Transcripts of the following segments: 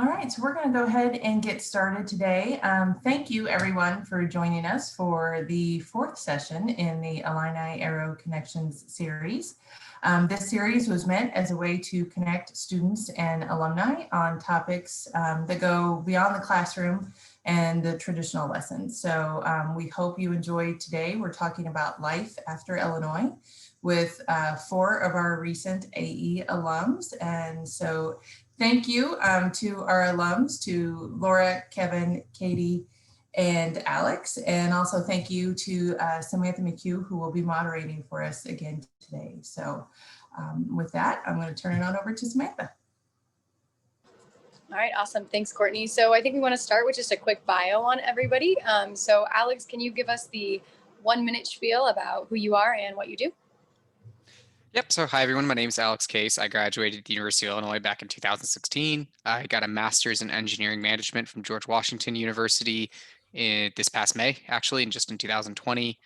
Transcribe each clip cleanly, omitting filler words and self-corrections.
All right, so we're going to go ahead and get started today. Thank you everyone for joining us for the fourth session in the Illini Aero Connections series. This series was meant as a way to connect students and alumni on topics that go beyond the classroom and the traditional lessons. So we hope you enjoyed today. We're talking about life after Illinois with 4 of our recent AE alums. And so thank you to our alums, to Laura, Kevin, Katie, and Alex. And also thank you to Samantha McHugh, who will be moderating for us again today. So with that, I'm going to turn it on over to Samantha. All right, awesome. Thanks, Courtney. So I think we want to start with just a quick bio on everybody. So Alex, can you give us the 1-minute spiel about who you are and what you do? Yep. So hi, everyone. My name is Alex Case. I graduated at the University of Illinois back in 2016. I got a master's in engineering management from George Washington University this past May, actually, and just in 2020.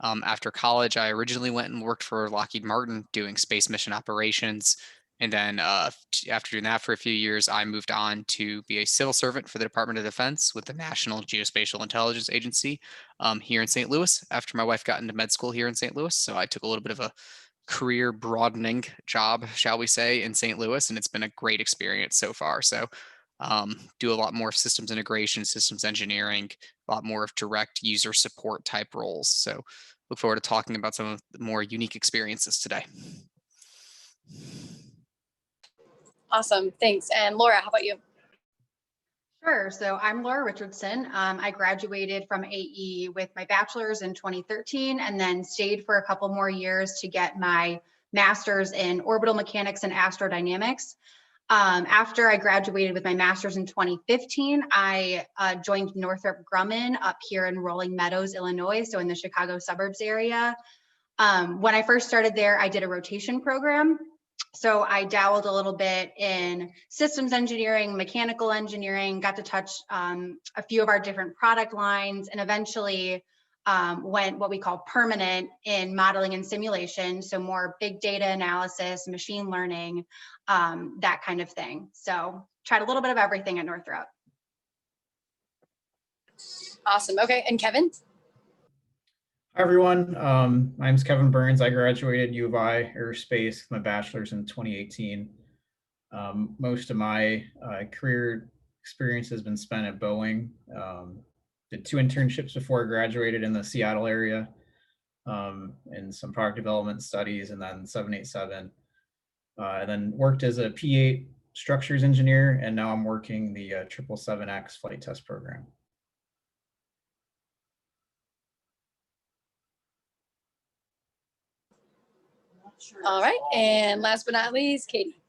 After college, I originally went and worked for Lockheed Martin doing space mission operations. And then after doing that for a few years, I moved on to be a civil servant for the Department of Defense with the National Geospatial Intelligence Agency here in St. Louis after my wife got into med school here in St. Louis. So I took a little bit of a career broadening job, shall we say, in St. Louis, and it's been a great experience so far. So do a lot more systems integration, systems engineering, a lot more of direct user support type roles. So look forward to talking about some of the more unique experiences today. Awesome, thanks. And Laura, how about you? Sure. So I'm Laura Richardson. I graduated from AE with my bachelor's in 2013 and then stayed for a couple more years to get my master's in orbital mechanics and astrodynamics. After I graduated with my master's in 2015, I joined Northrop Grumman up here in Rolling Meadows, Illinois, so in the Chicago suburbs area. When I first started there, I did a rotation program. So I dabbled a little bit in systems engineering, mechanical engineering, got to touch a few of our different product lines, and eventually went what we call permanent in modeling and simulation. So more big data analysis, machine learning, that kind of thing. So tried a little bit of everything at Northrop. Awesome. Okay. And Kevin? Hi, everyone. My name's Kevin Burns. I graduated U of I Aerospace with my bachelor's in 2018. Most of my career experience has been spent at Boeing. Did 2 internships before I graduated in the Seattle area, and some product development studies, and then 787. And then worked as a P8 structures engineer, and now I'm working the 777X flight test program. All right. And last but not least, Katie.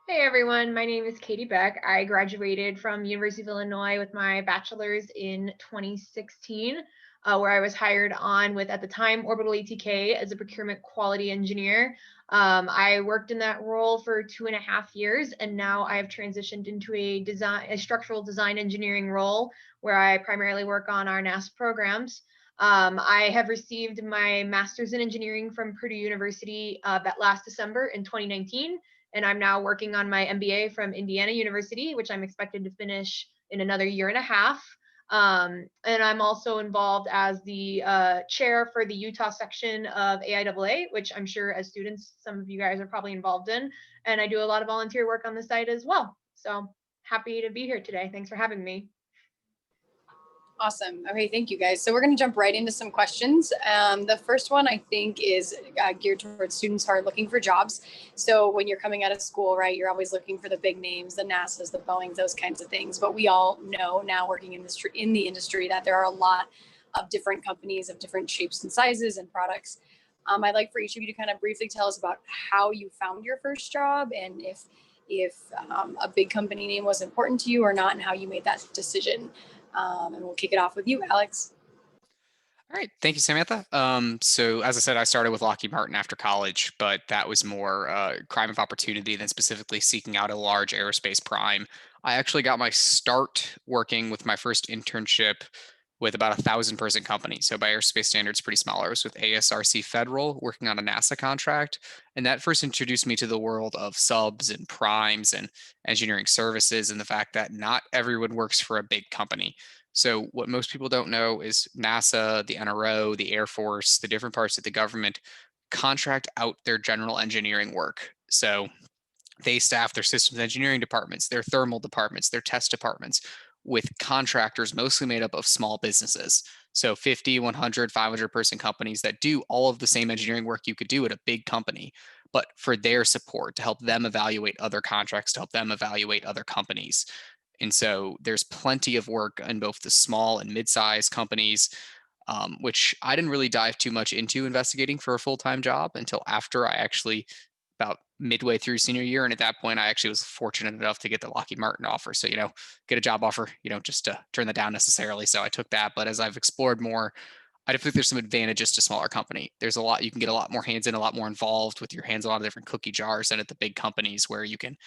Hey everyone, my name is Caite Beck. I graduated from University of Illinois with my bachelor's in 2016, where I was hired on with, at the time, Orbital ATK as a procurement quality engineer. I worked in that role for 2.5 years, and now I have transitioned into a structural design engineering role where I primarily work on our NASA programs. I have received my master's in engineering from Purdue University last December in 2019, and I'm now working on my MBA from Indiana University, which I'm expected to finish in another 1.5 years. And I'm also involved as the chair for the Utah section of AIAA, which I'm sure as students, some of you guys are probably involved in, and I do a lot of volunteer work on the site as well. So happy to be here today. Thanks for having me. Awesome. Okay, thank you guys. So we're going to jump right into some questions. The first one I think is geared towards students who are looking for jobs. So when you're coming out of school, right, you're always looking for the big names, the NASAs, the Boeings, those kinds of things. But we all know now working in the industry that there are a lot of different companies of different shapes and sizes and products. I'd like for each of you to kind of briefly tell us about how you found your first job and if a big company name was important to you or not and how you made that decision. And we'll kick it off with you, Alex. All right. Thank you, Samantha. So as I said, I started with Lockheed Martin after college, but that was more crime of opportunity than specifically seeking out a large aerospace prime. I actually got my start working with my first internship with about 1,000-person company. So by aerospace standards, pretty small. I was with ASRC Federal working on a NASA contract. And that first introduced me to the world of subs and primes and engineering services, and the fact that not everyone works for a big company. So what most people don't know is NASA, the NRO, the Air Force, the different parts of the government contract out their general engineering work. So they staff their systems engineering departments, their thermal departments, their test departments with contractors mostly made up of small businesses. So 50, 100, 500 person companies that do all of the same engineering work you could do at a big company, but for their support to help them evaluate other contracts, to help them evaluate other companies. And so there's plenty of work in both the small and mid-sized companies, which I didn't really dive too much into investigating for a full-time job until after I actually about midway through senior year. And at that point, I actually was fortunate enough to get the Lockheed Martin offer. So, get a job offer, just to turn that down necessarily. So I took that. But as I've explored more, I definitely think there's some advantages to smaller company. There's a lot, you can get a lot more hands in, a lot more involved with your hands on a lot of different cookie jars than at the big companies where you can,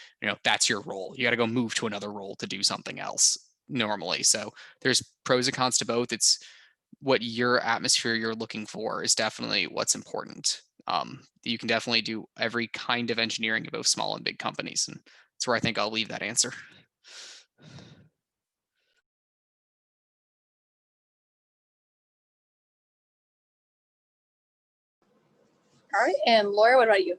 that's your role. You got to go move to another role to do something else normally. So there's pros and cons to both. It's what your atmosphere you're looking for is definitely what's important. You can definitely do every kind of engineering in both small and big companies, and that's where I think I'll leave that answer. All right, and Laura, what about you?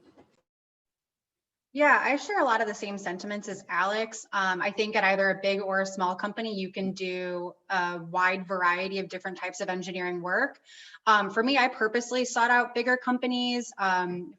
Yeah, I share a lot of the same sentiments as Alex. I think at either a big or a small company, you can do a wide variety of different types of engineering work. For me, I purposely sought out bigger companies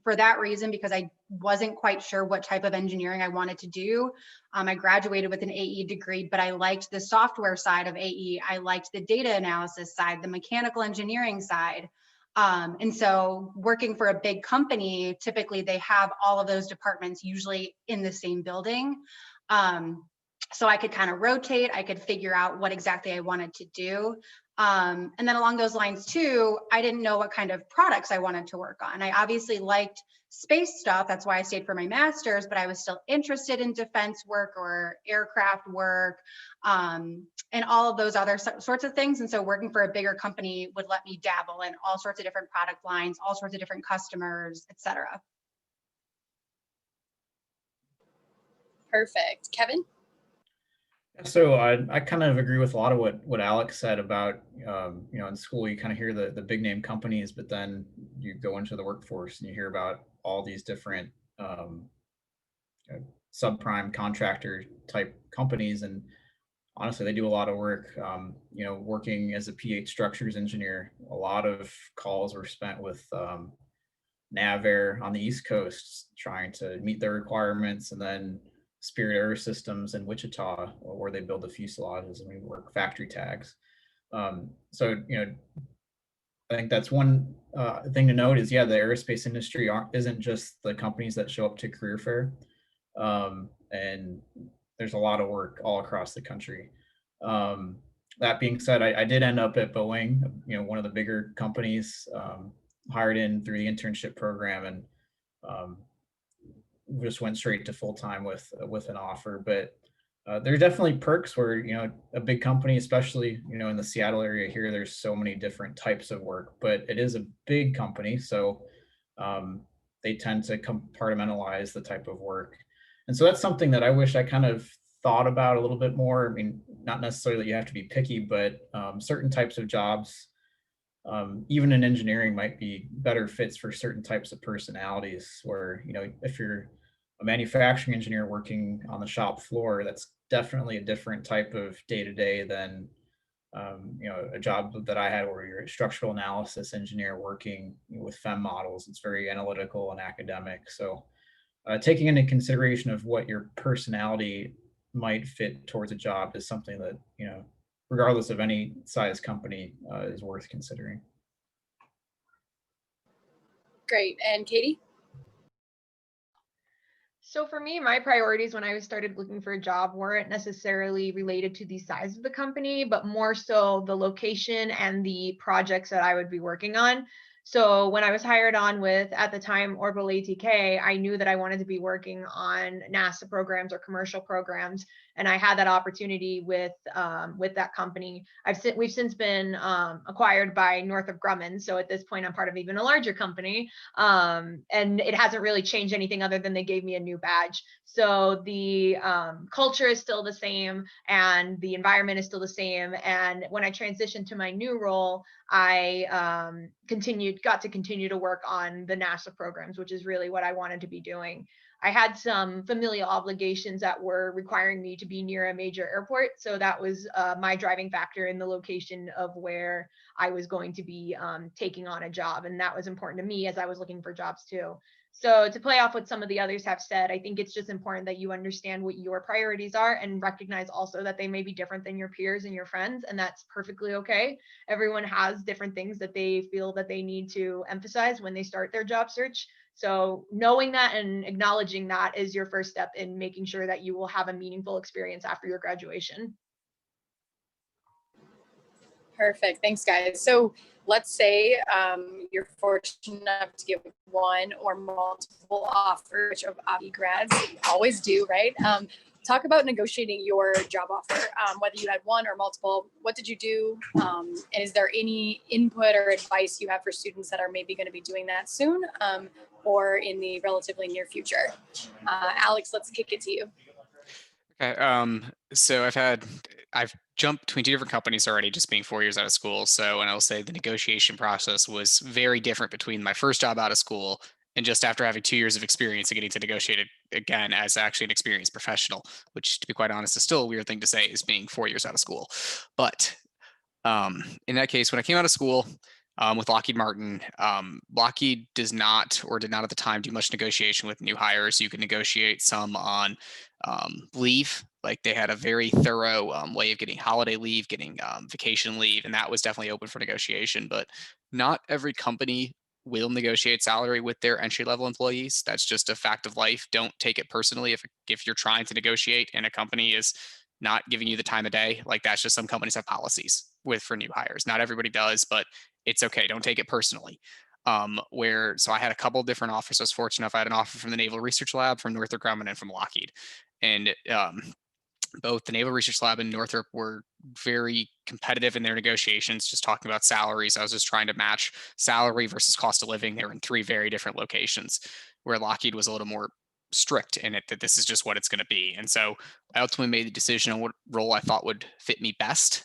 for that reason, because I wasn't quite sure what type of engineering I wanted to do. I graduated with an AE degree, but I liked the software side of AE. I liked the data analysis side, the mechanical engineering side. And so working for a big company, typically they have all of those departments usually in the same building. So I could kind of rotate, I could figure out what exactly I wanted to do. And then along those lines too, I didn't know what kind of products I wanted to work on. I obviously liked space stuff. That's why I stayed for my master's, but I was still interested in defense work or aircraft work, and all of those other sorts of things. And so working for a bigger company would let me dabble in all sorts of different product lines, all sorts of different customers, et cetera. Perfect. Kevin? So I kind of agree with a lot of what Alex said about, in school, you kind of hear the big name companies, but then you go into the workforce and you hear about all these different subprime contractor type companies. And honestly, they do a lot of work. Working as a pH structures engineer, a lot of calls were spent with NavAir on the East Coast trying to meet their requirements, and then Spirit Air Systems in Wichita, where they build the fuselages and we work factory tags. So I think that's one thing to note is, the aerospace industry isn't just the companies that show up to career fair. And there's a lot of work all across the country. That being said, I did end up at Boeing, one of the bigger companies, hired in through the internship program, and just went straight to full-time with an offer. But there are definitely perks where, a big company, especially, in the Seattle area here, there's so many different types of work, but it is a big company. So they tend to compartmentalize the type of work. And so that's something that I wish I kind of thought about a little bit more. I mean, not necessarily that you have to be picky, but certain types of jobs, even in engineering, might be better fits for certain types of personalities, where, if you're a manufacturing engineer working on the shop floor, that's definitely a different type of day-to-day than a job that I had where you're a structural analysis engineer working with FEM models. It's very analytical and academic. So taking into consideration of what your personality might fit towards a job is something that, regardless of any size company, is worth considering. Great. And Katie? So for me, my priorities when I started looking for a job weren't necessarily related to the size of the company, but more so the location and the projects that I would be working on. So when I was hired on with, at the time, Orbital ATK, I knew that I wanted to be working on NASA programs or commercial programs, and I had that opportunity with that company. We've since been acquired by Northrop Grumman, so at this point I'm part of even a larger company, and it hasn't really changed anything other than they gave me a new badge. So the culture is still the same, and the environment is still the same. And when I transitioned to my new role, I got to continue to work on the NASA programs, which is really what I wanted to be doing. I had some familial obligations that were requiring me to be near a major airport. So that was my driving factor in the location of where I was going to be taking on a job. And that was important to me as I was looking for jobs too. So to play off what some of the others have said, I think it's just important that you understand what your priorities are and recognize also that they may be different than your peers and your friends, and that's perfectly okay. Everyone has different things that they feel that they need to emphasize when they start their job search. So knowing that and acknowledging that is your first step in making sure that you will have a meaningful experience after your graduation. Perfect. Thanks, guys. So let's say you're fortunate enough to get one or multiple offers, which grads always do, right? Talk about negotiating your job offer, whether you had one or multiple. What did you do? And is there any input or advice you have for students that are maybe going to be doing that soon or in the relatively near future? Alex, let's kick it to you. Okay. So I've jumped between 2 different companies already, just being 4 years out of school. So, and I will say the negotiation process was very different between my first job out of school and just after having 2 years of experience and getting to negotiate it again as actually an experienced professional, which, to be quite honest, is still a weird thing to say, is being 4 years out of school. But in that case, when I came out of school, with Lockheed Martin, Lockheed does not, or did not at the time, do much negotiation with new hires. You could negotiate some on leave. Like they had a very thorough way of getting holiday leave, getting vacation leave, and that was definitely open for negotiation. But not every company will negotiate salary with their entry level employees. That's just a fact of life. Don't take it personally if you're trying to negotiate and a company is not giving you the time of day. Like that's just, some companies have policies for new hires. Not everybody does, but it's okay. Don't take it personally. So I had a couple of different offers. I was fortunate enough. I had an offer from the Naval Research Lab, from Northrop Grumman, and from Lockheed. And both the Naval Research Lab and Northrop were very competitive in their negotiations, just talking about salaries. I was just trying to match salary versus cost of living. They were in 3 very different locations, where Lockheed was a little more strict in it, that this is just what it's going to be. And so I ultimately made the decision on what role I thought would fit me best.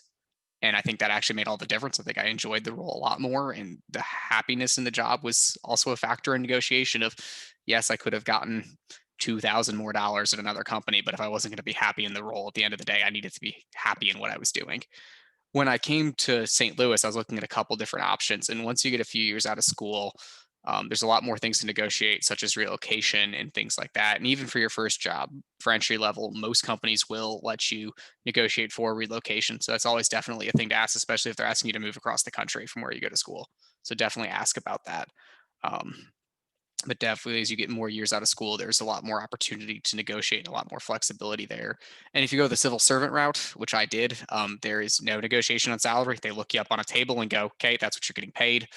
And I think that actually made all the difference. I think I enjoyed the role a lot more, and the happiness in the job was also a factor in negotiation of, yes, I could have gotten $2,000 more at another company, but if I wasn't going to be happy in the role at the end of the day, I needed to be happy in what I was doing. When I came to St. Louis, I was looking at a couple different options. And once you get a few years out of school, there's a lot more things to negotiate, such as relocation and things like that. And even for your first job, for entry level, most companies will let you negotiate for relocation. So that's always definitely a thing to ask, especially if they're asking you to move across the country from where you go to school. So definitely ask about that. But definitely, as you get more years out of school, there's a lot more opportunity to negotiate and a lot more flexibility there. And if you go the civil servant route, which I did, there is no negotiation on salary. They look you up on a table and go, okay, that's what you're getting paid.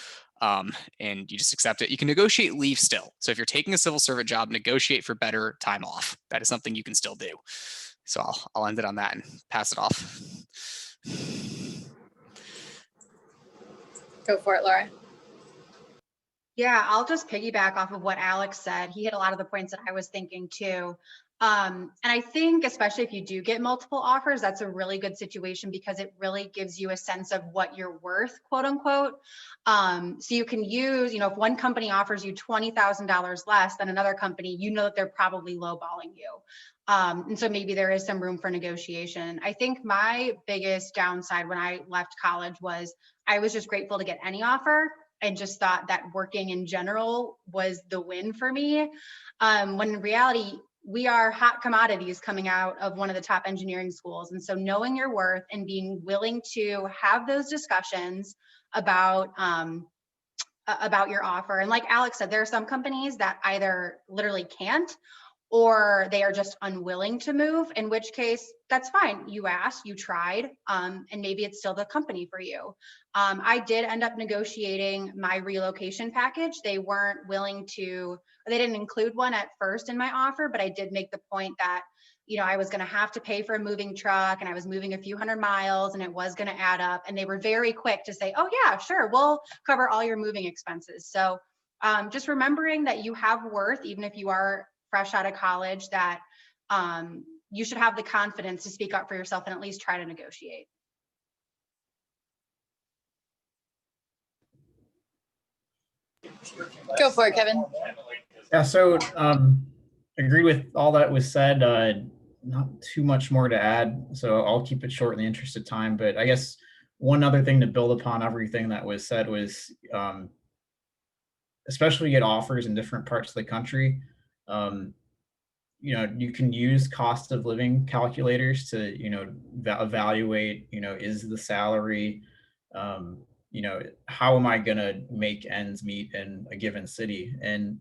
And you just accept it. You can negotiate leave still. So if you're taking a civil servant job, negotiate for better time off. That is something you can still do. So I'll end it on that and pass it off. Go for it, Laura. Yeah, I'll just piggyback off of what Alex said. He hit a lot of the points that I was thinking too. And I think especially if you do get multiple offers, that's a really good situation because it really gives you a sense of what you're worth, quote unquote. So you can use, if one company offers you $20,000 less than another company, you know that they're probably lowballing you. And so maybe there is some room for negotiation. I think my biggest downside when I left college was I was just grateful to get any offer and just thought that working in general was the win for me. When in reality, we are hot commodities coming out of one of the top engineering schools. And so knowing your worth and being willing to have those discussions about your offer. And like Alex said, there are some companies that either literally can't, or they are just unwilling to move, in which case that's fine. You asked, you tried, and maybe it's still the company for you. I did end up negotiating my relocation package. They weren't willing to, they didn't include one at first in my offer, but I did make the point that, you know, I was going to have to pay for a moving truck and I was moving a few hundred miles and it was going to add up. And they were very quick to say, oh yeah, sure, we'll cover all your moving expenses. So just remembering that you have worth, even if you are fresh out of college, that you should have the confidence to speak up for yourself and at least try to negotiate. Go for it, Kevin. Yeah, so agree with all that was said. Not too much more to add, so I'll keep it short in the interest of time. But I guess one other thing to build upon everything that was said was, especially get offers in different parts of the country. You know, you can use cost of living calculators to, you know, evaluate, you know, is the salary, you know, how am I going to make ends meet in a given city? And,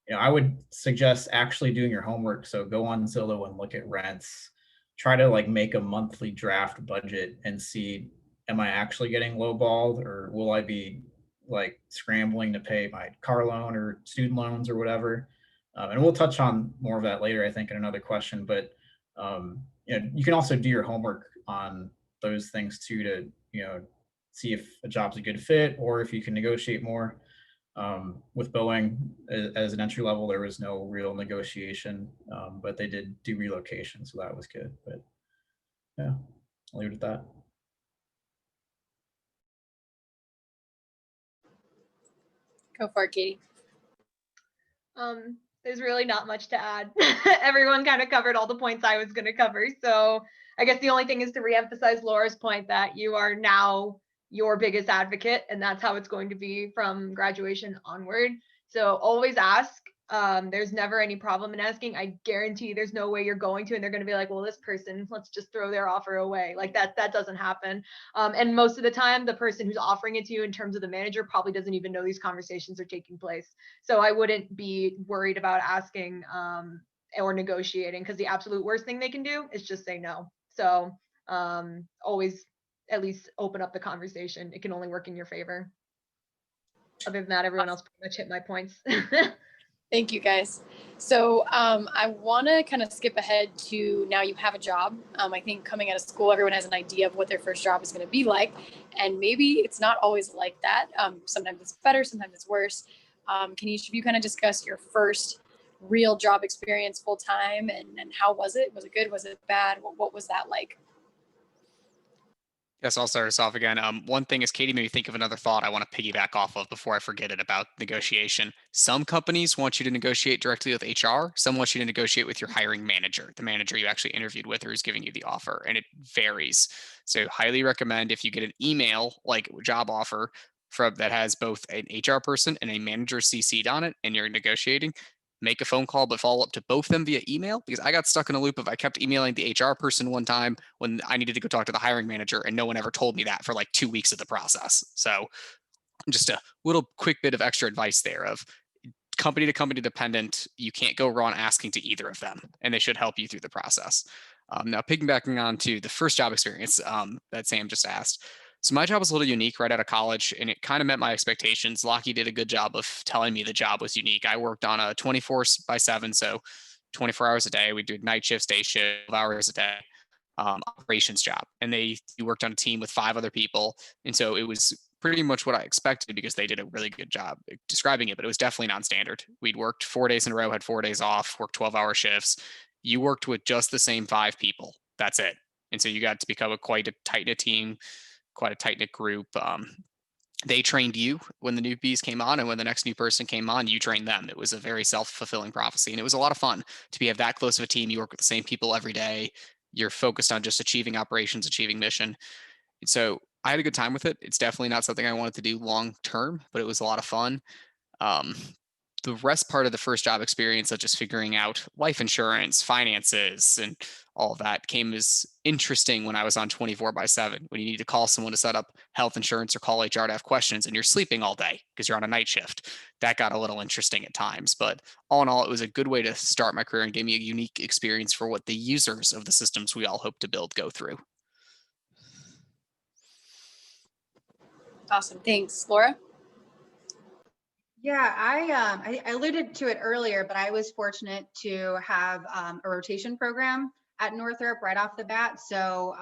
you know, I would suggest actually doing your homework. So go on Zillow and look at rents, try to like make a monthly draft budget and see, am I actually getting lowballed, or will I be like scrambling to pay my car loan or student loans or whatever? And we'll touch on more of that later, I think, in another question. But you know, you can also do your homework on those things too, to, you know, see if a job's a good fit or if you can negotiate more. With Boeing as an entry level, there was no real negotiation, but they did do relocation, so that was good. But yeah, I'll leave it at that. Go for it, Katie. There's really not much to add. Everyone kind of covered all the points I was going to cover. So I guess the only thing is to reemphasize Laura's point that you are now your biggest advocate, and that's how it's going to be from graduation onward. So always ask. There's never any problem in asking. I guarantee there's no way you're going to, and they're going to be like, well, this person, let's just throw their offer away. Like that doesn't happen. And most of the time, the person who's offering it to you in terms of the manager probably doesn't even know these conversations are taking place. So I wouldn't be worried about asking or negotiating, because the absolute worst thing they can do is just say no. So always at least open up the conversation. It can only work in your favor. Other than that, everyone else pretty much hit my points. Thank you, guys. So I want to kind of skip ahead to now you have a job. I think coming out of school, everyone has an idea of what their first job is going to be like. And maybe it's not always like that. Sometimes it's better, sometimes it's worse. Can each of you kind of discuss your first real job experience full time, and how was it? Was it good? Was it bad? What was that like? Yes, I'll start us off again. One thing is, Katie made me think of another thought I want to piggyback off of before I forget it, about negotiation. Some companies want you to negotiate directly with HR. Some want you to negotiate with your hiring manager, the manager you actually interviewed with or who's giving you the offer, and it varies. So highly recommend, if you get an email like job offer from that has both an HR person and a manager CC'd on it, and you're negotiating, make a phone call, but follow up to both of them via email, because I got stuck in a loop of I kept emailing the HR person one time when I needed to go talk to the hiring manager, and no one ever told me that for like 2 weeks of the process. So just a little quick bit of extra advice there of company to company dependent. You can't go wrong asking to either of them, and they should help you through the process. Now, piggybacking on to the first job experience that Sam just asked. So my job was a little unique right out of college, and it kind of met my expectations. Lockie did a good job of telling me the job was unique. I worked on a 24/7, so 24 hours a day. We did night shifts, day shifts, 12 hours a day, operations job. And you worked on a team with 5 other people. And so it was pretty much what I expected, because they did a really good job describing it, but it was definitely non-standard. We'd worked 4 days in a row, had 4 days off, worked 12-hour shifts. You worked with just the same 5 people. That's it. And so you got to become quite a tight-knit team, quite a tight-knit group. They trained you when the newbies came on, and when the next new person came on, you trained them. It was a very self-fulfilling prophecy, and it was a lot of fun to have that close of a team. You work with the same people every day. You're focused on just achieving operations, achieving mission. And so I had a good time with it. It's definitely not something I wanted to do long term, but it was a lot of fun. the rest part of the first job experience of just figuring out life insurance, finances, and all of that came as interesting when I was on 24/7, when you need to call someone to set up health insurance or call HR to have questions and you're sleeping all day because you're on a night shift. That got a little interesting at times, but all in all, it was a good way to start my career and gave me a unique experience for what the users of the systems we all hope to build go through. Awesome. Thanks. Laura? Yeah, I alluded to it earlier, but I was fortunate to have a rotation program at Northrop right off the bat. So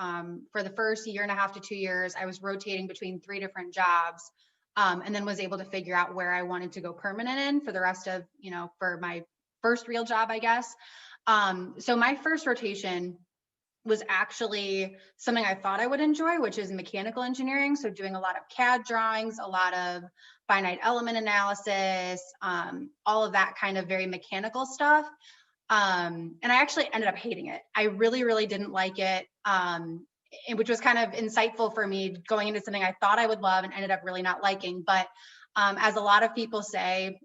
for the first 1.5 to 2 years, I was rotating between 3 different jobs, and then was able to figure out where I wanted to go permanent in for the rest of, for my first real job, I guess. So my first rotation was actually something I thought I would enjoy, which is mechanical engineering. So doing a lot of CAD drawings, a lot of finite element analysis, all of that kind of very mechanical stuff. And I actually ended up hating it. I really, really didn't like it, which was kind of insightful for me going into something I thought I would love and ended up really not liking. But as a lot of people say,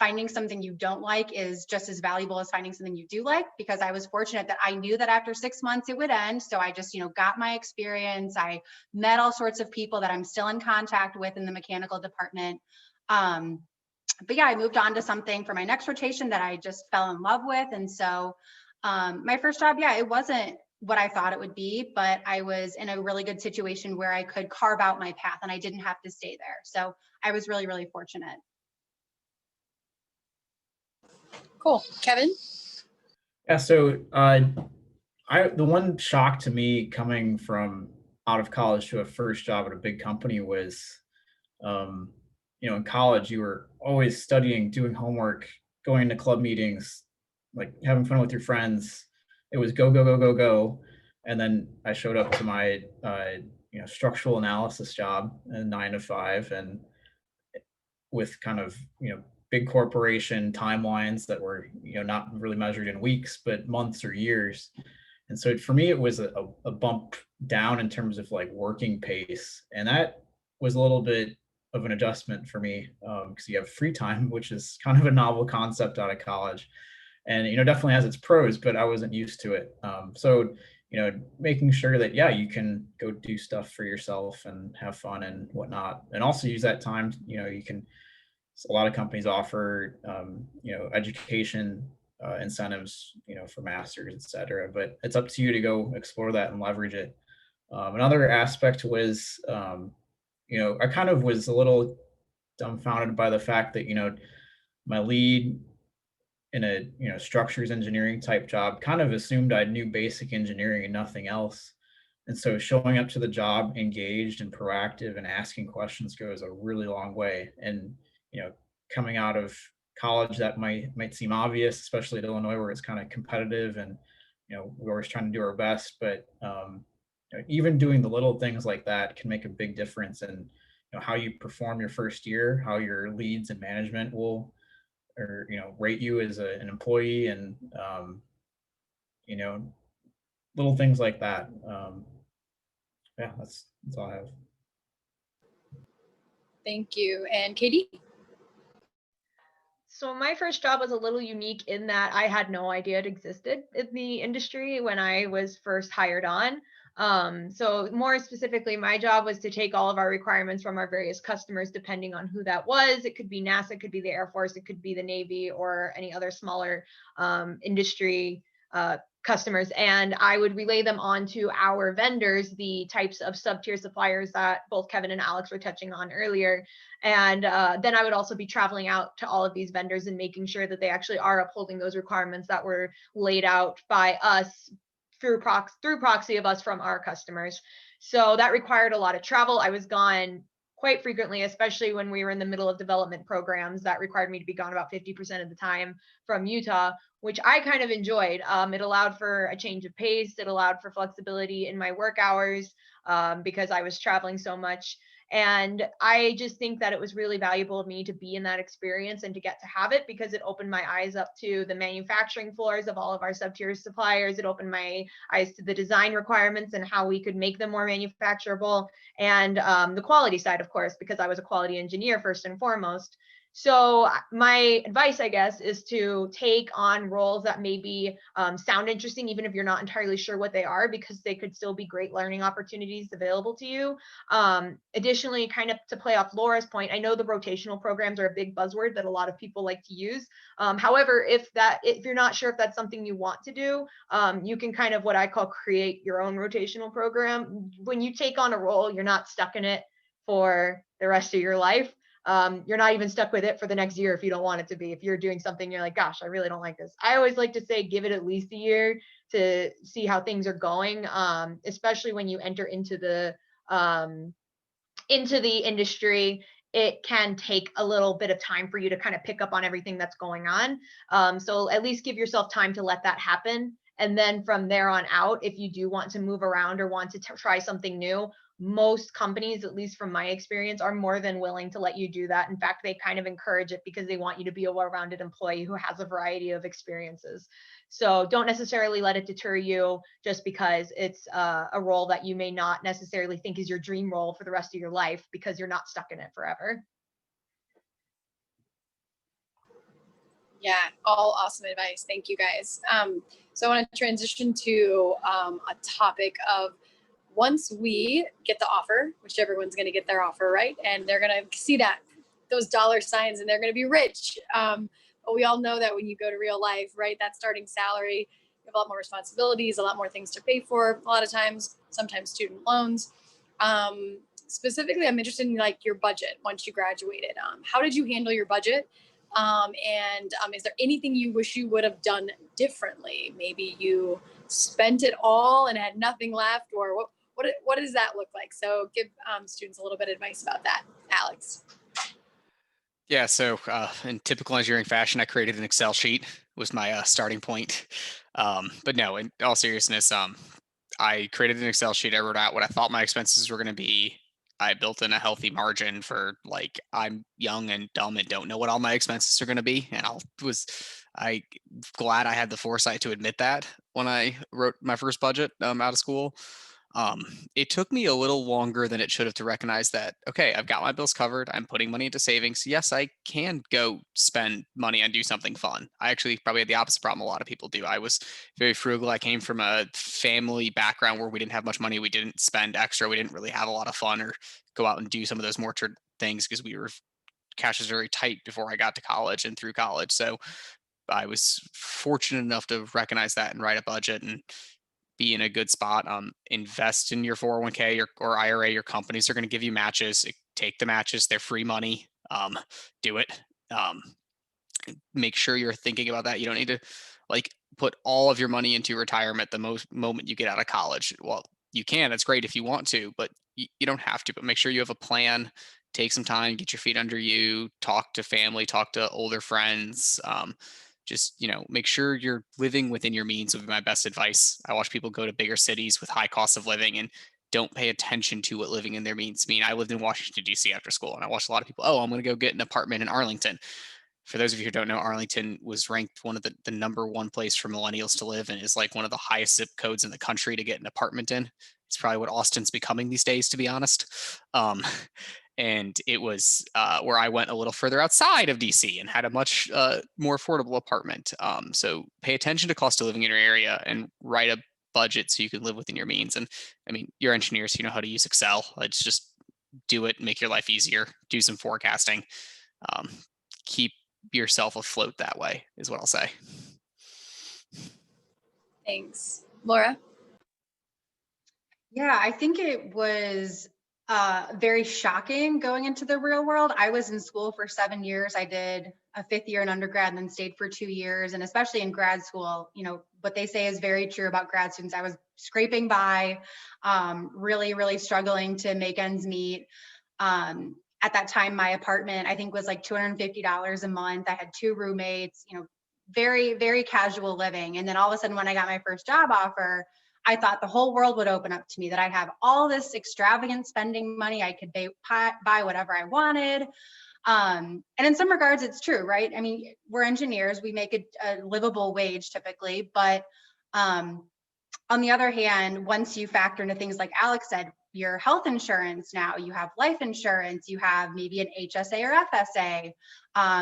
finding something you don't like is just as valuable as finding something you do like, because I was fortunate that I knew that after 6 months it would end. So I just, got my experience. I met all sorts of people that I'm still in contact with in the mechanical department. But yeah, I moved on to something for my next rotation that I just fell in love with. And so my first job, yeah, it wasn't what I thought it would be, but I was in a really good situation where I could carve out my path and I didn't have to stay there. So I was really, really fortunate. Cool. Kevin? Yeah, so the one shock to me coming from out of college to a first job at a big company was, in college, you were always studying, doing homework, going to club meetings, like having fun with your friends. It was go, go, go, go, go. And then I showed up to my, structural analysis job in 9 to 5, and with kind of, big corporation timelines that were, not really measured in weeks, but months or years. And so for me, it was a bump down in terms of like working pace. And that was a little bit of an adjustment for me, because you have free time, which is kind of a novel concept out of college. And, definitely has its pros, but I wasn't used to it. So, making sure that, yeah, you can go do stuff for yourself and have fun and whatnot. And also use that time, you can, a lot of companies offer, education incentives, for masters, et cetera, but it's up to you to go explore that and leverage it. Another aspect was, I kind of was a little dumbfounded by the fact that, my lead in a, structures engineering type job kind of assumed I knew basic engineering and nothing else. And so showing up to the job engaged and proactive and asking questions goes a really long way. And, coming out of college, that might seem obvious, especially at Illinois, where it's kind of competitive and, we're always trying to do our best. But even doing the little things like that can make a big difference in, how you perform your first year, how your leads and management will, or rate you as an employee, and little things like that. Yeah, that's all I have. Thank you. And Katie? So my first job was a little unique in that I had no idea it existed in the industry when I was first hired on. So more specifically, my job was to take all of our requirements from our various customers, depending on who that was. It could be NASA, it could be the Air Force, it could be the Navy, or any other smaller industry customers. And I would relay them on to our vendors, the types of sub-tier suppliers that both Kevin and Alex were touching on earlier. And then I would also be traveling out to all of these vendors and making sure that they actually are upholding those requirements that were laid out by us through proxy of us from our customers. So that required a lot of travel. I was gone quite frequently, especially when we were in the middle of development programs that required me to be gone about 50% of the time from Utah, which I kind of enjoyed. It allowed for a change of pace. It allowed for flexibility in my work hours because I was traveling so much. And I just think that it was really valuable of me to be in that experience and to get to have it, because it opened my eyes up to the manufacturing floors of all of our sub-tier suppliers. It opened my eyes to the design requirements and how we could make them more manufacturable, and the quality side, of course, because I was a quality engineer first and foremost. So my advice, I guess, is to take on roles that maybe sound interesting, even if you're not entirely sure what they are, because they could still be great learning opportunities available to you. Additionally, kind of to play off Laura's point, I know the rotational programs are a big buzzword that a lot of people like to use. However, if you're not sure if that's something you want to do, you can kind of what I call create your own rotational program. When you take on a role, you're not stuck in it for the rest of your life. You're not even stuck with it for the next year if you don't want it to be. If you're doing something, you're like, gosh, I really don't like this. I always like to say, give it at least a year to see how things are going, especially when you enter into the industry. It can take a little bit of time for you to kind of pick up on everything that's going on. So at least give yourself time to let that happen. And then from there on out, if you do want to move around or want to try something new, most companies, at least from my experience, are more than willing to let you do that. In fact, they kind of encourage it because they want you to be a well-rounded employee who has a variety of experiences. So don't necessarily let it deter you just because it's a role that you may not necessarily think is your dream role for the rest of your life, because you're not stuck in it forever. Yeah, all awesome advice. Thank you guys. So I want to transition to a topic of, once we get the offer, which everyone's going to get their offer, right? And they're going to see those dollar signs and they're going to be rich. But we all know that when you go to real life, right, that starting salary, you have a lot more responsibilities, a lot more things to pay for, a lot of times, sometimes student loans. Specifically, I'm interested in like your budget once you graduated. How did you handle your budget? And is there anything you wish you would have done differently? Maybe you spent it all and had nothing left, or what does that look like? So give students a little bit of advice about that. Alex. Yeah, so in typical engineering fashion, I created an Excel sheet was my starting point. But no, in all seriousness, I created an Excel sheet. I wrote out what I thought my expenses were going to be. I built in a healthy margin for, like, I'm young and dumb and don't know what all my expenses are going to be. And I glad I had the foresight to admit that when I wrote my first budget out of school. It took me a little longer than it should have to recognize that, okay, I've got my bills covered. I'm putting money into savings. Yes, I can go spend money and do something fun. I actually probably had the opposite problem a lot of people do. I was very frugal. I came from a family background where we didn't have much money. We didn't spend extra. We didn't really have a lot of fun or go out and do some of those more things because cash was very tight before I got to college and through college. So I was fortunate enough to recognize that and write a budget and be in a good spot. Invest in your 401k or IRA. Your companies are going to give you matches. Take the matches. They're free money. Do it. Make sure you're thinking about that. You don't need to like put all of your money into retirement the moment you get out of college. Well, you can. It's great if you want to, but you don't have to. But make sure you have a plan. Take some time, get your feet under you, talk to family, talk to older friends. Just, make sure you're living within your means would be my best advice. I watch people go to bigger cities with high costs of living and don't pay attention to what living in their means mean. I lived in Washington, D.C. after school, and I watched a lot of people, I'm going to go get an apartment in Arlington. For those of you who don't know, Arlington was ranked one of the number one place for millennials to live and is like one of the highest zip codes in the country to get an apartment in. It's probably what Austin's becoming these days, to be honest. And it was where I went a little further outside of DC and had a much more affordable apartment. So pay attention to cost of living in your area and write a budget so you can live within your means. And I mean, you're engineers, you know how to use Excel. Let's just do it, make your life easier, do some forecasting, keep yourself afloat that way is what I'll say. Thanks. Laura? Yeah, I think it was very shocking going into the real world. I was in school for 7 years. I did a 5th year in undergrad and then stayed for 2 years. And especially in grad school, what they say is very true about grad students. I was scraping by, really, really struggling to make ends meet. At that time, my apartment, I think, was like $250 a month. I had 2 roommates, very, very casual living. And then all of a sudden, when I got my first job offer, I thought the whole world would open up to me, that I'd have all this extravagant spending money. I could buy whatever I wanted. And in some regards, it's true, right? I mean, we're engineers, we make a livable wage typically, but on the other hand, once you factor into things like Alex said, your health insurance now, you have life insurance, you have maybe an HSA or FSA.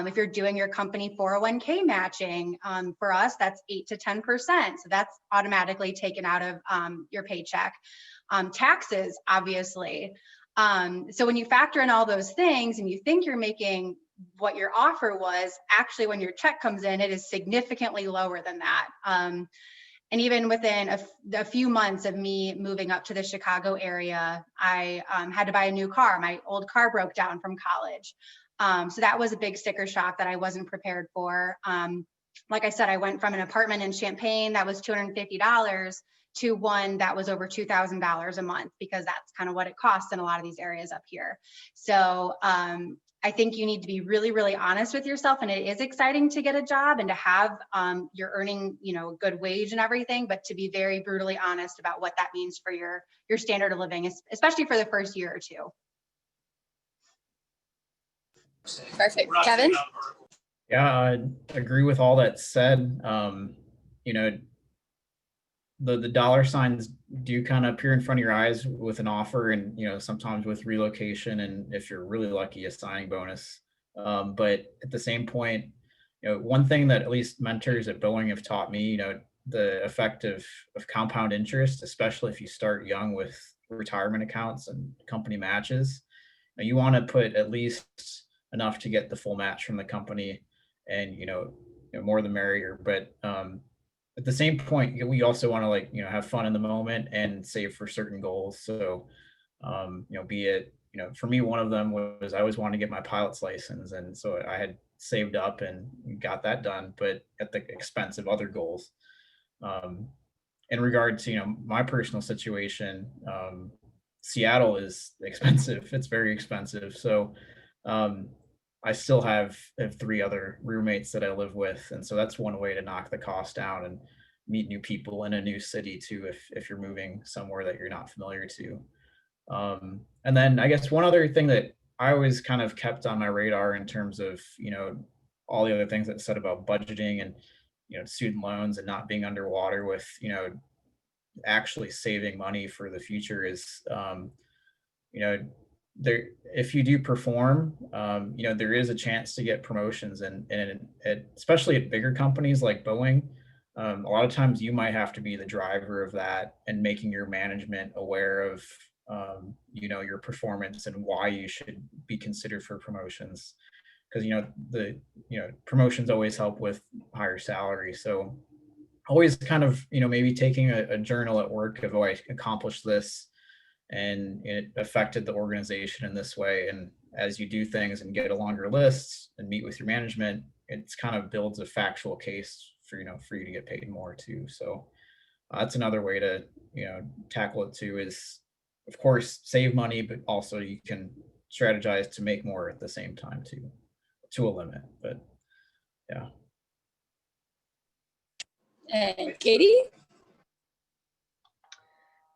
If you're doing your company 401k matching, for us, that's 8 to 10%. So that's automatically taken out of your paycheck. Taxes, obviously. So when you factor in all those things and you think you're making what your offer was, actually when your check comes in, it is significantly lower than that. And even within a few months of me moving up to the Chicago area, I had to buy a new car. My old car broke down from college. So that was a big sticker shock that I wasn't prepared for. Like I said, I went from an apartment in Champaign that was $250 to one that was over $2,000 a month, because that's kind of what it costs in a lot of these areas up here. So I think you need to be really, really honest with yourself. And it is exciting to get a job and to have you're earning, a good wage and everything, but to be very brutally honest about what that means for your standard of living, especially for the first year or two. Perfect. Kevin? Yeah, I agree with all that said. The dollar signs do kind of appear in front of your eyes with an offer, and sometimes with relocation, and if you're really lucky, a signing bonus. But at the same point, one thing that at least mentors at Boeing have taught me, the effect of compound interest, especially if you start young with retirement accounts and company matches. You want to put at least enough to get the full match from the company, and more the merrier. But at the same point, we also want to have fun in the moment and save for certain goals. So be it for me, one of them was I always wanted to get my pilot's license, and so I had saved up and got that done, but at the expense of other goals. In regard to my personal situation, Seattle is expensive. It's very expensive. So I still have 3 other roommates that I live with. And so that's one way to knock the cost down and meet new people in a new city too, if you're moving somewhere that you're not familiar to. And then I guess one other thing that I always kind of kept on my radar in terms of, all the other things that said about budgeting and, student loans and not being underwater with, actually saving money for the future is, there, if you do perform, there is a chance to get promotions, and especially at bigger companies like Boeing, a lot of times you might have to be the driver of that and making your management aware of, your performance and why you should be considered for promotions, because promotions always help with higher salary. So always kind of maybe taking a journal at work of, I accomplished this, and it affected the organization in this way. And as you do things and get a longer list and meet with your management, it's kind of builds a factual case for you to get paid more too. So that's another way to tackle it too, is of course save money, but also you can strategize to make more at the same time too, to a limit. But yeah. And Katie?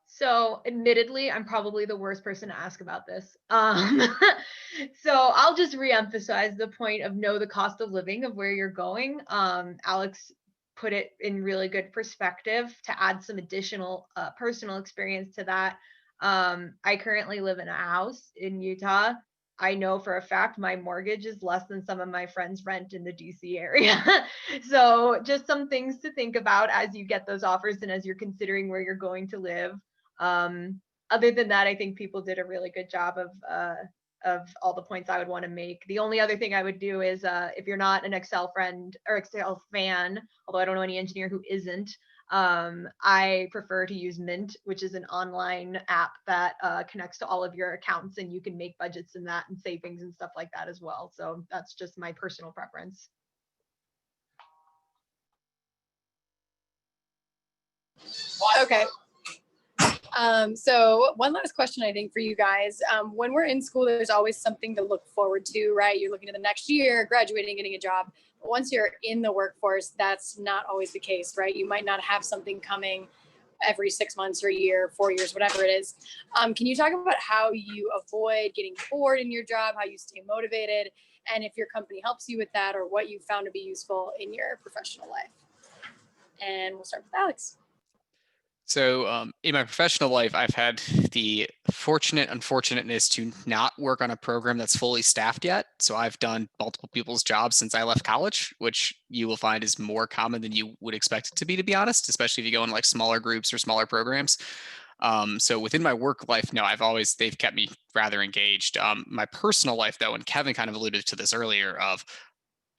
So admittedly, I'm probably the worst person to ask about this. So I'll just reemphasize the point of know the cost of living of where you're going. Alex put it in really good perspective. To add some additional personal experience to that, I currently live in a house in Utah. I know for a fact my mortgage is less than some of my friends' rent in the DC area. So just some things to think about as you get those offers and as you're considering where you're going to live. Other than that, I think people did a really good job of all the points I would want to make. The only other thing I would do is if you're not an Excel friend or Excel fan, although I don't know any engineer who isn't, I prefer to use Mint, which is an online app that connects to all of your accounts, and you can make budgets in that and savings and stuff like that as well. So that's just my personal preference. Okay. So one last question, I think, for you guys. When we're in school, there's always something to look forward to, right? You're looking at the next year, graduating, getting a job. But once you're in the workforce, that's not always the case, right? You might not have something coming every 6 months or a year, 4 years, whatever it is. Can you talk about how you avoid getting bored in your job, how you stay motivated, and if your company helps you with that, or what you found to be useful in your professional life? And we'll start with Alex. So in my professional life, I've had the unfortunateness to not work on a program that's fully staffed yet. So I've done multiple people's jobs since I left college, which you will find is more common than you would expect it to be honest, especially if you go in like smaller groups or smaller programs. So within my work life, no, they've kept me rather engaged. My personal life though, and Kevin kind of alluded to this earlier, of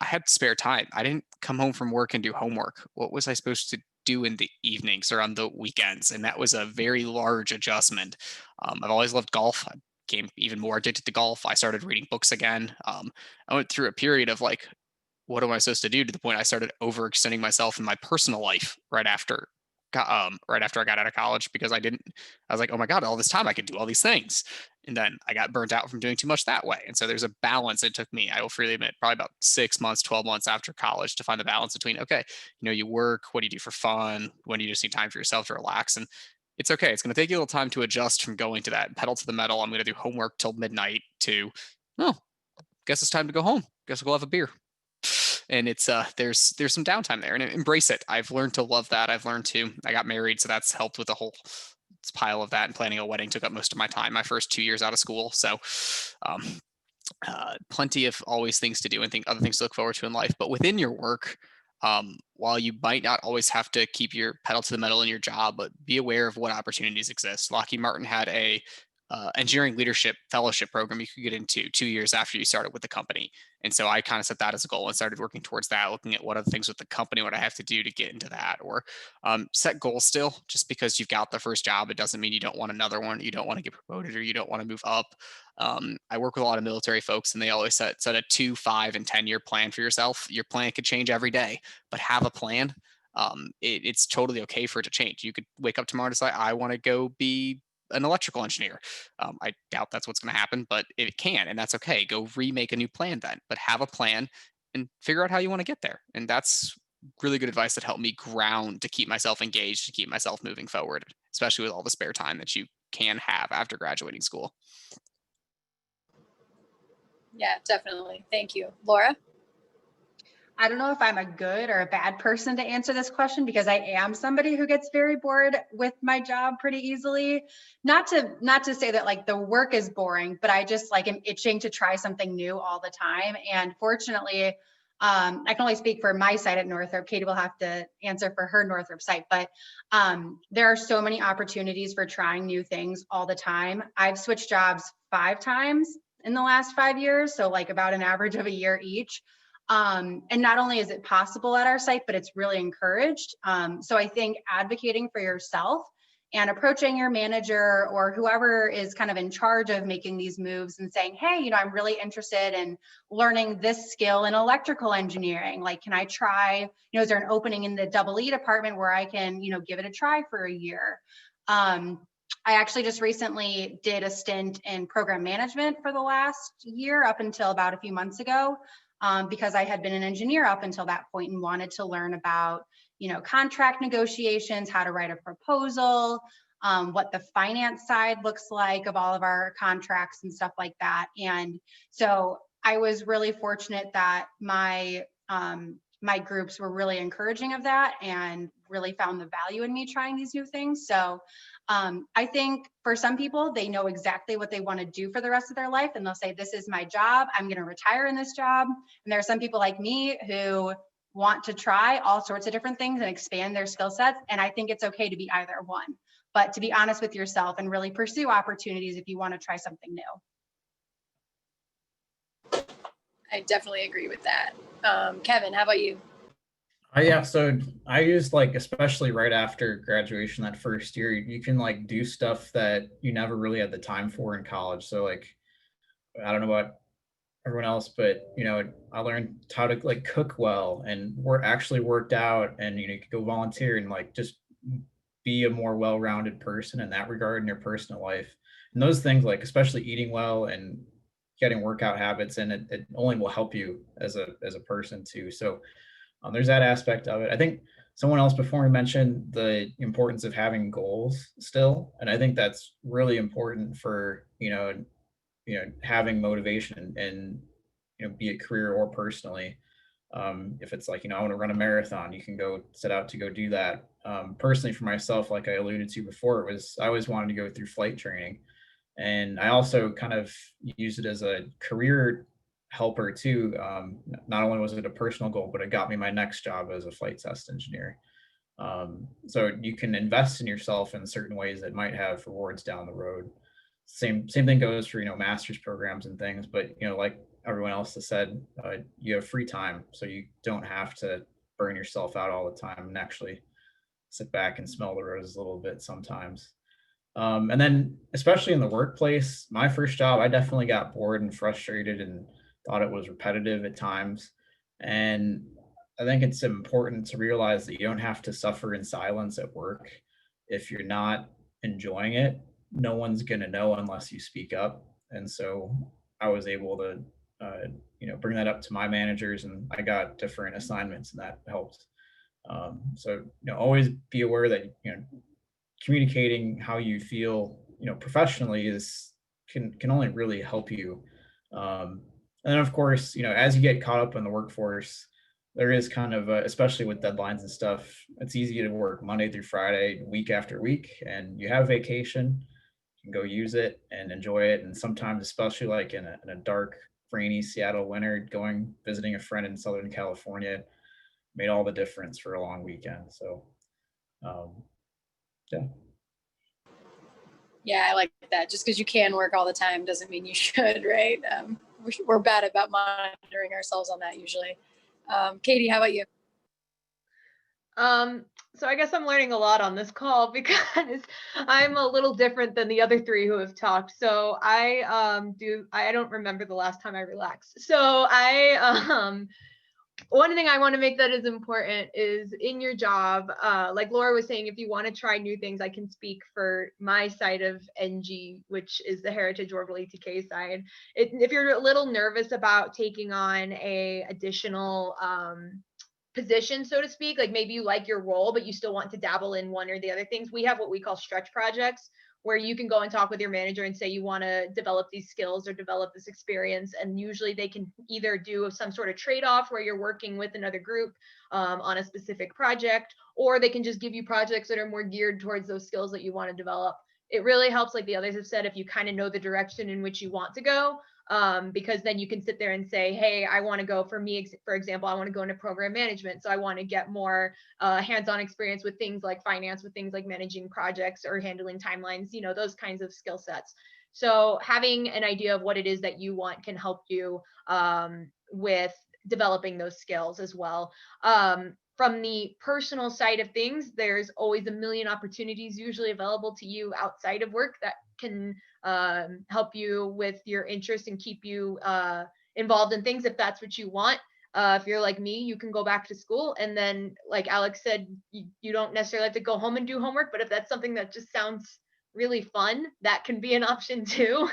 I had spare time. I didn't come home from work and do homework. What was I supposed to do in the evenings or on the weekends? And that was a very large adjustment. I've always loved golf. I became even more addicted to golf. I started reading books again. I went through a period of like, what am I supposed to do, to the point I started overextending myself in my personal life right after I got out of college, because I was like, oh my God, all this time I could do all these things. And then I got burnt out from doing too much that way. And so there's a balance. It took me, I will freely admit, probably about 6 months, 12 months after college to find the balance between, okay, you work, what do you do for fun? When do you just need time for yourself to relax? And it's okay. It's going to take you a little time to adjust from going to that pedal to the metal, I'm going to do homework till midnight, to, oh, guess it's time to go home. Guess we'll go have a beer. And it's there's some downtime there, and embrace it. I've learned to love that. I got married, so that's helped with the whole pile of that, and planning a wedding took up most of my time my first 2 years out of school. So um, plenty of always things to do and other things to look forward to in life. But within your work, while you might not always have to keep your pedal to the metal in your job, but be aware of what opportunities exist. Lockheed Martin had a engineering leadership fellowship program you could get into 2 years after you started with the company. And so I kind of set that as a goal and started working towards that, looking at what other things with the company, what I have to do to get into that, or set goals still. Just because you've got the first job, it doesn't mean you don't want another one, you don't want to get promoted, or you don't want to move up. I work with a lot of military folks, and they always set a 2, 5, and 10-year plan for yourself. Your plan could change every day, but have a plan. It's totally okay for it to change. You could wake up tomorrow and decide, I want to go be an electrical engineer. I doubt that's what's going to happen, but it can, and that's okay. Go remake a new plan then, but have a plan and figure out how you want to get there. And that's really good advice that helped me ground, to keep myself engaged, to keep myself moving forward, especially with all the spare time that you can have after graduating school. Yeah, definitely. Thank you. Laura? I don't know if I'm a good or a bad person to answer this question, because I am somebody who gets very bored with my job pretty easily. Not to say that like the work is boring, but I just like am itching to try something new all the time. And fortunately, I can only speak for my site at Northrop. Katie will have to answer for her Northrop site, but there are so many opportunities for trying new things all the time. I've switched jobs 5 times in the last 5 years, so like about an average of a year each. And not only is it possible at our site, but it's really encouraged. So I think advocating for yourself and approaching your manager or whoever is kind of in charge of making these moves and saying, hey, I'm really interested in learning this skill in electrical engineering. Like, can I try, is there an opening in the EE department where I can, give it a try for a year? I actually just recently did a stint in program management for the last year up until about a few months ago. Because I had been an engineer up until that point and wanted to learn about, contract negotiations, how to write a proposal, what the finance side looks like of all of our contracts and stuff like that. And so I was really fortunate that my groups were really encouraging of that and really found the value in me trying these new things. So I think for some people, they know exactly what they want to do for the rest of their life, and they'll say, this is my job, I'm going to retire in this job. And there are some people like me who want to try all sorts of different things and expand their skill sets. And I think it's okay to be either one, but to be honest with yourself and really pursue opportunities if you want to try something new. I definitely agree with that. Kevin, how about you? Yeah, so I used especially right after graduation, that first year, you can do stuff that you never really had the time for in college. So I don't know about everyone else, but I learned how to cook well, and actually worked out, and you could go volunteer and just be a more well-rounded person in that regard in your personal life. And those things, especially eating well and getting workout habits, and it only will help you as a person too. So there's that aspect of it. I think someone else before me mentioned the importance of having goals still. And I think that's really important for, having motivation and, be it career or personally. If it's like, I want to run a marathon, you can go set out to go do that. Personally, for myself, like I alluded to before, I always wanted to go through flight training. And I also kind of use it as a career helper too. Not only was it a personal goal, but it got me my next job as a flight test engineer. So you can invest in yourself in certain ways that might have rewards down the road. Same thing goes for, master's programs and things, but, like everyone else has said, you have free time, so you don't have to burn yourself out all the time and actually sit back and smell the roses a little bit sometimes. And then, especially in the workplace, my first job, I definitely got bored and frustrated and thought it was repetitive at times. And I think it's important to realize that you don't have to suffer in silence at work. If you're not enjoying it, no one's going to know unless you speak up. And so I was able to, bring that up to my managers, and I got different assignments, and that helped. So, always be aware that, communicating how you feel, professionally can only really help you. And then of course, as you get caught up in the workforce, there is kind of, especially with deadlines and stuff, it's easy to work Monday through Friday, week after week, and you have vacation, you can go use it and enjoy it. And sometimes, especially like in a dark, rainy Seattle winter, visiting a friend in Southern California made all the difference for a long weekend. So, yeah. Yeah, I like that. Just because you can work all the time doesn't mean you should, right? We're bad about monitoring ourselves on that usually. Katie, how about you? So I guess I'm learning a lot on this call because I'm a little different than the other three who have talked. So I don't remember the last time I relaxed. So one thing I want to make that is important is in your job, like Laura was saying, if you want to try new things, I can speak for my side of NG, which is the Heritage Orbital ETK side. If you're a little nervous about taking on a additional position, so to speak, like maybe you like your role, but you still want to dabble in one or the other things, we have what we call stretch projects, where you can go and talk with your manager and say you want to develop these skills or develop this experience. And usually they can either do some sort of trade-off where you're working with another group on a specific project, or they can just give you projects that are more geared towards those skills that you want to develop. It really helps, like the others have said, if you kind of know the direction in which you want to go, because then you can sit there and say, hey, I want to go, for example, I want to go into program management. So I want to get more hands-on experience with things like finance, with things like managing projects or handling timelines, those kinds of skill sets. So having an idea of what it is that you want can help you with developing those skills as well. From the personal side of things, there's always a million opportunities usually available to you outside of work that can help you with your interest and keep you involved in things if that's what you want. If you're like me, you can go back to school, and then like Alex said, you don't necessarily have to go home and do homework, but if that's something that just sounds really fun, that can be an option too.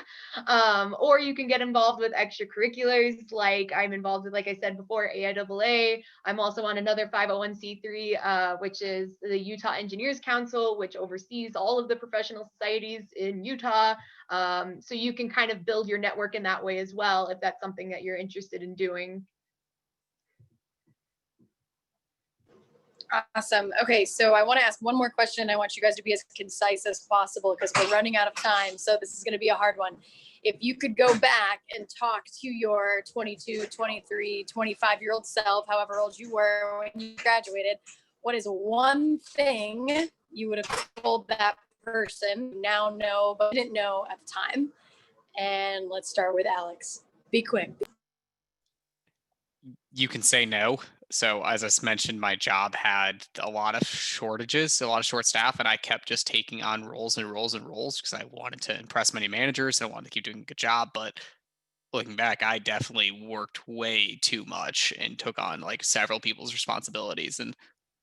Or you can get involved with extracurriculars, like I'm involved with, like I said before, AIAA. I'm also on another 501c3, which is the Utah Engineers Council, which oversees all of the professional societies in Utah. So you can kind of build your network in that way as well, if that's something that you're interested in doing. Awesome. Okay, so I want to ask one more question. I want you guys to be as concise as possible because we're running out of time. So this is going to be a hard one. If you could go back and talk to your 22, 23, 25-year-old self, however old you were when you graduated, what is one thing you would have told that person you now know but didn't know at the time? And let's start with Alex. Be quick. You can say no. So as I mentioned, my job had a lot of shortages, a lot of short staff, and I kept just taking on roles and roles and roles because I wanted to impress many managers and I wanted to keep doing a good job. But looking back, I definitely worked way too much and took on like several people's responsibilities. And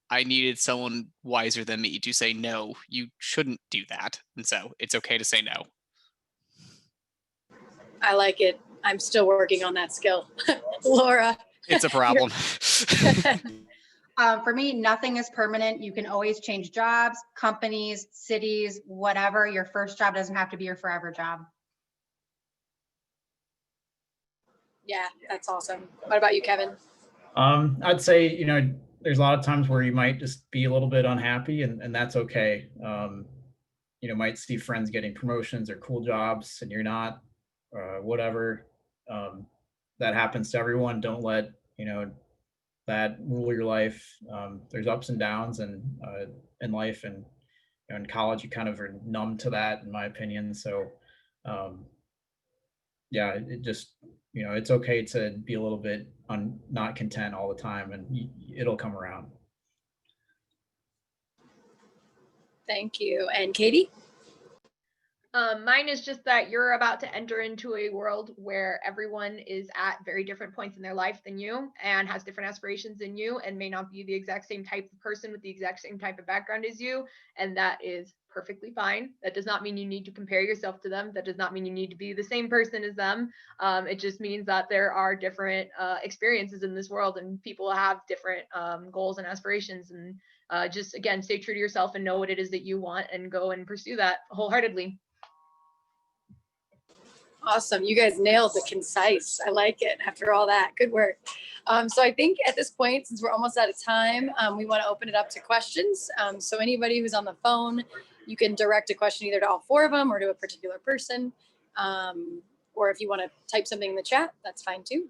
I needed someone wiser than me to say, no, you shouldn't do that. And so it's okay to say no. I like it. I'm still working on that skill. Laura. It's a problem. For me, nothing is permanent. You can always change jobs, companies, cities, whatever. Your first job doesn't have to be your forever job. Yeah, that's awesome. What about you, Kevin? I'd say, there's a lot of times where you might just be a little bit unhappy, and that's okay. Might see friends getting promotions or cool jobs and you're not, whatever. That happens to everyone. Don't let, that rule your life. There's ups and downs and in life, and in college you kind of are numb to that, in my opinion. So yeah, it just, it's okay to be a little bit not content all the time, and it'll come around. Thank you. And Katie? Mine is just that you're about to enter into a world where everyone is at very different points in their life than you and has different aspirations than you and may not be the exact same type of person with the exact same type of background as you. And that is perfectly fine. That does not mean you need to compare yourself to them. That does not mean you need to be the same person as them. It just means that there are different experiences in this world, and people have different goals and aspirations. And just, again, stay true to yourself and know what it is that you want and go and pursue that wholeheartedly. Awesome. You guys nailed the concise. I like it after all that. Good work. So I think at this point, since we're almost out of time, we want to open it up to questions. So anybody who's on the phone, you can direct a question either to all four of them or to a particular person. Or if you want to type something in the chat, that's fine too.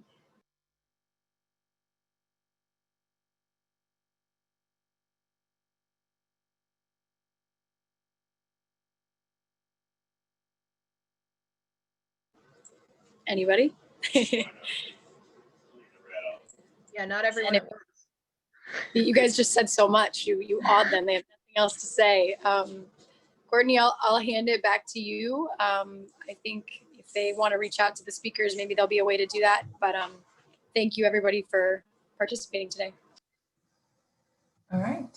Anybody? Yeah, not everyone. You guys just said so much. You awed them. They have nothing else to say. Courtney, I'll hand it back to you. I think if they want to reach out to the speakers, maybe there'll be a way to do that. But thank you everybody for participating today. All right.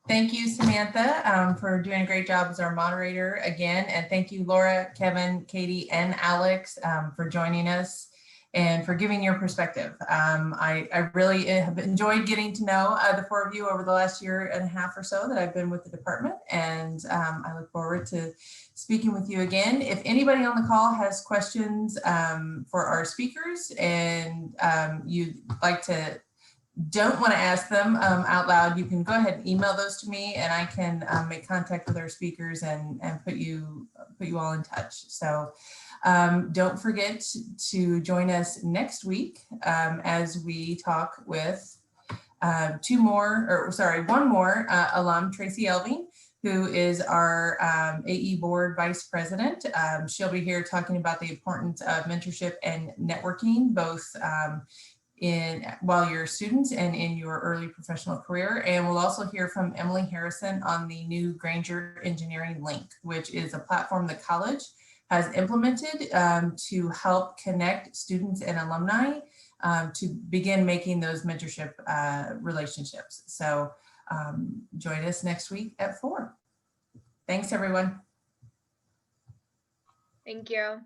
Thank you, Samantha, for doing a great job as our moderator again. And thank you, Laura, Kevin, Katie, and Alex for joining us and for giving your perspective. I really have enjoyed getting to know the four of you over the last year and a half or so that I've been with the department. And I look forward to speaking with you again. If anybody on the call has questions for our speakers and you'd like to don't want to ask them out loud, you can go ahead and email those to me, and I can make contact with our speakers and put you all in touch. So don't forget to join us next week as we talk with one more alum, Tracy Elving, who is our AE Board Vice President. She'll be here talking about the importance of mentorship and networking, both while you're students and in your early professional career. And we'll also hear from Emily Harrison on the new Granger Engineering Link, which is a platform the college has implemented to help connect students and alumni to begin making those mentorship relationships. So join us next week at 4. Thanks, everyone. Thank you.